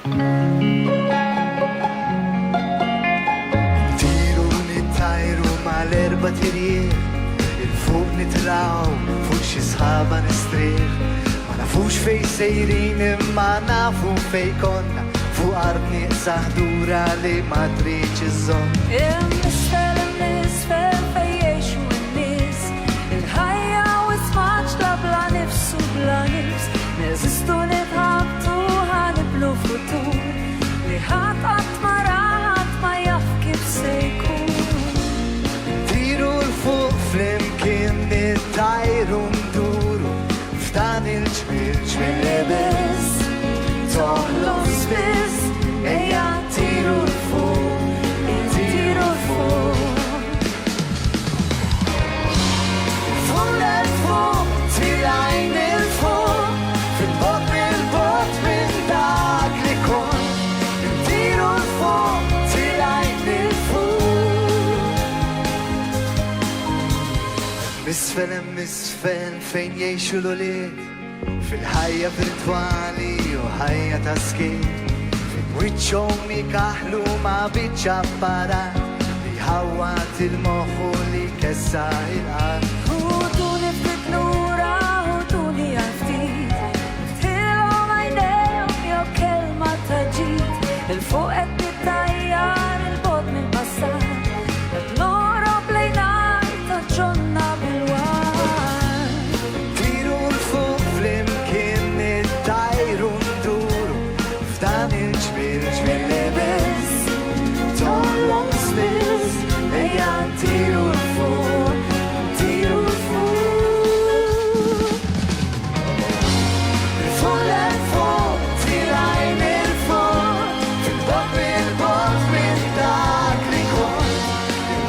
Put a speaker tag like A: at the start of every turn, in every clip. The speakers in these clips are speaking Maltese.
A: Tiru nittajru mal-erba tirjier, il-fuq nitraw, fuq xi sħaba nistrieħ. Ma nafux fej sejrin imma nafu fej konna, fuq art nieqsa ħdura li ma tridx iżżomm.
B: Imnisfel fej jgħixu n-nies, il-ħajja wismaġla bla nifs u bla nifs. Neżistu nitħabtu ħaniblu futur li ħadd qatt ma ra, ħadd ma jaf kif se jkun.
A: Tiru l-fuq flimkien nittajru nduru, f'dan il-ġmil ġmil lebes, toħloq spiss, ejja tiru l-fuq, tiru l-fuq. Fuq l-fuq, tilajn il-fuq, fil-bot mill-bot minn dak li kon. Tiru l-fuq, tilajn il-fuq. Misfel misfel fejn jiexu l-uliet, fil-ħajja virtuali u ħajja ta' skit. Wiċċhom jikaħlu ma' biċċa apparat li ħawat il-moħħu li kessa il-qalb.
B: Ħuduni ftit lura, ħuduni għal-ftit, ftilhom għajnejhom jew kelma ta' ġid. Il-fuq qed tittajjar il-bogħod mill-passat, qed norob lejn art ta' ġonna bil-war.
A: Tiru l-fuq flimkien nittajru nduru, f'dan il-ġmil ġmil lebes, toħloq spiss, ejja tiru l-fuq, tiru l-fuq. Il-fuq l-fuq, tilajn il-fuq, fil-bot mill-bot minn dak li kon.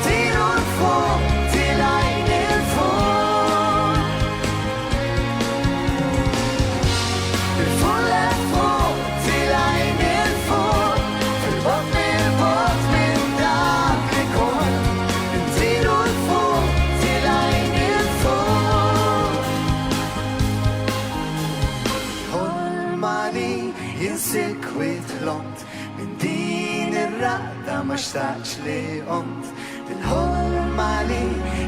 A: Tiru l-fuq, tilajn il-fuq. Il-fuq l-fuq, tilajn il-fuq, fil-bot mill-bot minn dak li kon. Tiru l-fuq, tilajn il-fuq. Ħolma li jinsikwit l-ont, minn din ir-raqda ma xtaqx li ont. Il-ħolma li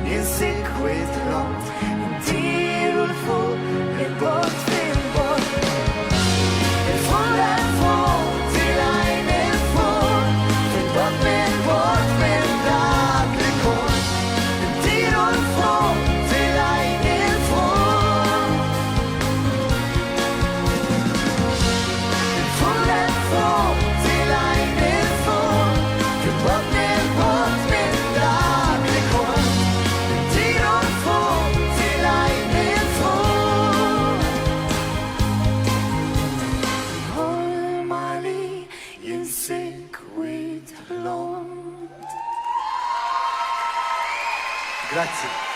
A: jinsikwit l-ont, tiru l-fuq, il-bot fil-bot. Il-fuq l-fuq, tilajn il-fuq, fil-bot mill-bot minn dak li kon. Tiru l-fuq, tilajn il-fuq. Il-fuq l-fuq, tilajn il-fuq, fil-bot mill-bot minn dak li kon. Tiru l-fuq, tilajn il-fuq. Ħolma li jinsikwit l-ont. Grazie.